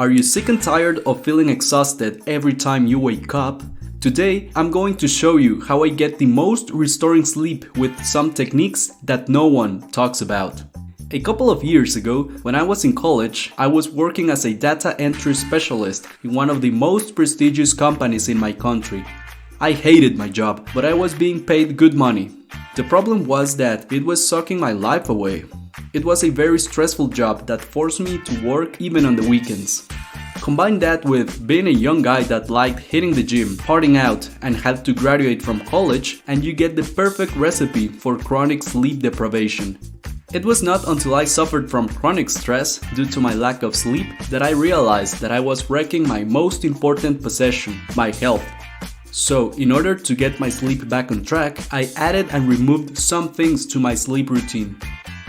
Are you sick and tired of feeling exhausted every time you wake up? Today, I'm going to show you how I get the most restoring sleep with some techniques that no one talks about. A couple of years ago, when I was in college, I was working as a data entry specialist in one of the most prestigious companies in my country. I hated my job, but I was being paid good money. The problem was that it was sucking my life away. It was a very stressful job that forced me to work even on the weekends. Combine that with being a young guy that liked hitting the gym, partying out, and had to graduate from college, and you get the perfect recipe for chronic sleep deprivation. It was not until I suffered from chronic stress due to my lack of sleep that I realized that I was wrecking my most important possession, my health. So, in order to get my sleep back on track, I added and removed some things to my sleep routine.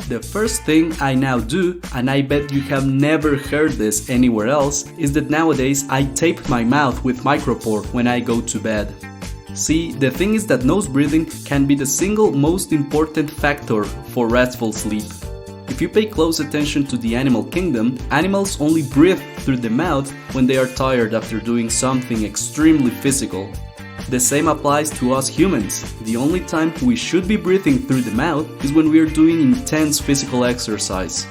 The first thing I now do, and I bet you have never heard this anywhere else, is that nowadays I tape my mouth with micropore when I go to bed. See, the thing is that nose breathing can be the single most important factor for restful sleep. If you pay close attention to the animal kingdom, animals only breathe through the mouth when they are tired after doing something extremely physical. The same applies to us humans. The only time we should be breathing through the mouth is when we are doing intense physical exercise.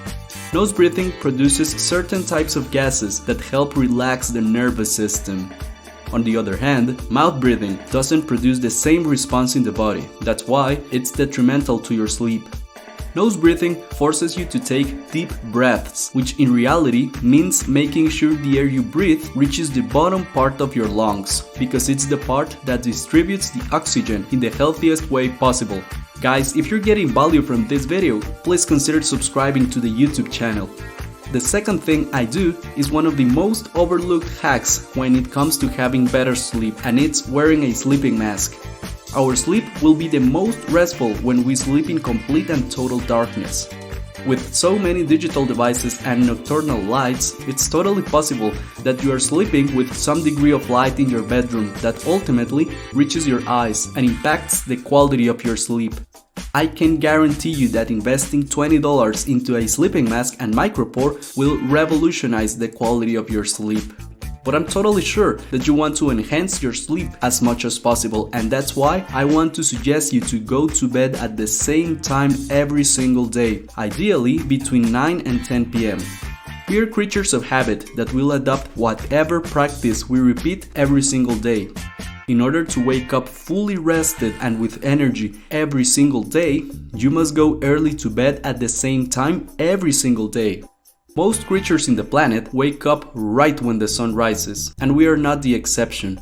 Nose breathing produces certain types of gases that help relax the nervous system. On the other hand, mouth breathing doesn't produce the same response in the body. That's why it's detrimental to your sleep. Nose breathing forces you to take deep breaths, which in reality means making sure the air you breathe reaches the bottom part of your lungs, because it's the part that distributes the oxygen in the healthiest way possible. Guys, if you're getting value from this video, please consider subscribing to the YouTube channel. The second thing I do is one of the most overlooked hacks when it comes to having better sleep, and it's wearing a sleeping mask. Our sleep will be the most restful when we sleep in complete and total darkness. With so many digital devices and nocturnal lights, it's totally possible that you are sleeping with some degree of light in your bedroom that ultimately reaches your eyes and impacts the quality of your sleep. I can guarantee you that investing $20 into a sleeping mask and micropore will revolutionize the quality of your sleep. But I'm totally sure that you want to enhance your sleep as much as possible, and that's why I want to suggest you to go to bed at the same time every single day, ideally between 9 and 10 p.m. We are creatures of habit that will adopt whatever practice we repeat every single day. In order to wake up fully rested and with energy every single day, you must go early to bed at the same time every single day. Most creatures in the planet wake up right when the sun rises, and we are not the exception.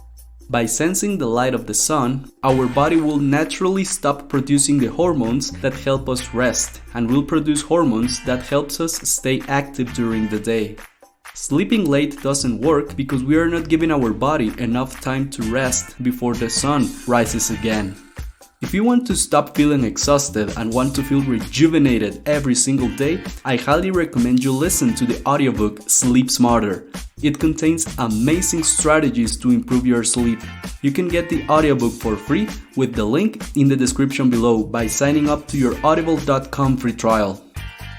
By sensing the light of the sun, our body will naturally stop producing the hormones that help us rest, and will produce hormones that helps us stay active during the day. Sleeping late doesn't work because we are not giving our body enough time to rest before the sun rises again. If you want to stop feeling exhausted and want to feel rejuvenated every single day, I highly recommend you listen to the audiobook Sleep Smarter. It contains amazing strategies to improve your sleep. You can get the audiobook for free with the link in the description below by signing up to your audible.com free trial.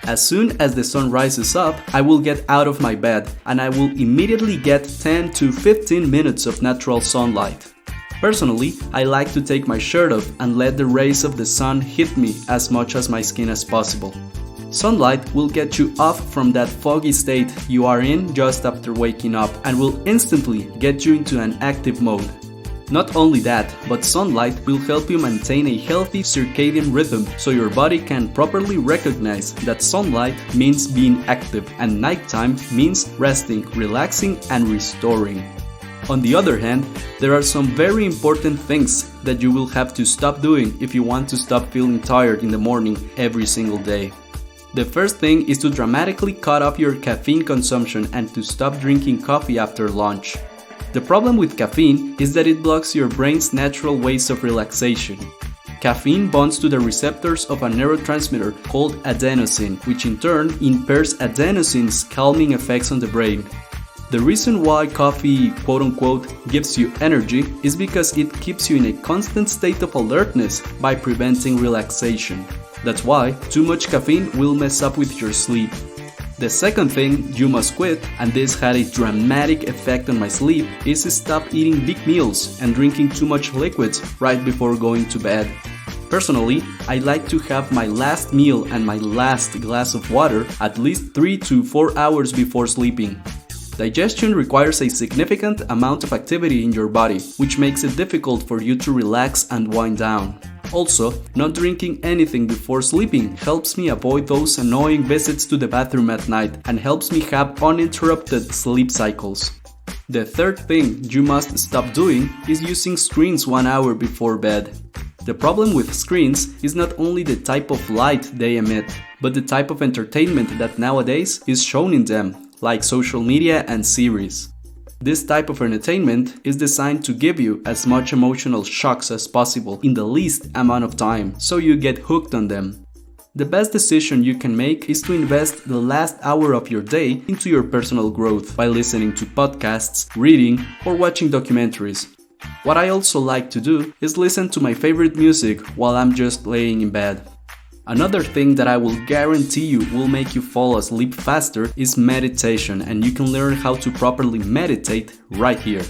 As soon as the sun rises up, I will get out of my bed and I will immediately get 10 to 15 minutes of natural sunlight. Personally, I like to take my shirt off and let the rays of the sun hit me as much as my skin as possible. Sunlight will get you off from that foggy state you are in just after waking up and will instantly get you into an active mode. Not only that, but sunlight will help you maintain a healthy circadian rhythm so your body can properly recognize that sunlight means being active and nighttime means resting, relaxing, and restoring. On the other hand, there are some very important things that you will have to stop doing if you want to stop feeling tired in the morning every single day. The first thing is to dramatically cut off your caffeine consumption and to stop drinking coffee after lunch. The problem with caffeine is that it blocks your brain's natural ways of relaxation. Caffeine bonds to the receptors of a neurotransmitter called adenosine, which in turn impairs adenosine's calming effects on the brain. The reason why coffee quote-unquote gives you energy is because it keeps you in a constant state of alertness by preventing relaxation. That's why too much caffeine will mess up with your sleep. The second thing you must quit, and this had a dramatic effect on my sleep, is to stop eating big meals and drinking too much liquids right before going to bed. Personally, I like to have my last meal and my last glass of water at least 3 to 4 hours before sleeping. Digestion requires a significant amount of activity in your body, which makes it difficult for you to relax and wind down. Also, not drinking anything before sleeping helps me avoid those annoying visits to the bathroom at night and helps me have uninterrupted sleep cycles. The third thing you must stop doing is using screens 1 hour before bed. The problem with screens is not only the type of light they emit, but the type of entertainment that nowadays is shown in them, like social media and series. This type of entertainment is designed to give you as much emotional shocks as possible in the least amount of time, so you get hooked on them. The best decision you can make is to invest the last hour of your day into your personal growth by listening to podcasts, reading, or watching documentaries. What I also like to do is listen to my favorite music while I'm just laying in bed. Another thing that I will guarantee you will make you fall asleep faster is meditation, and you can learn how to properly meditate right here.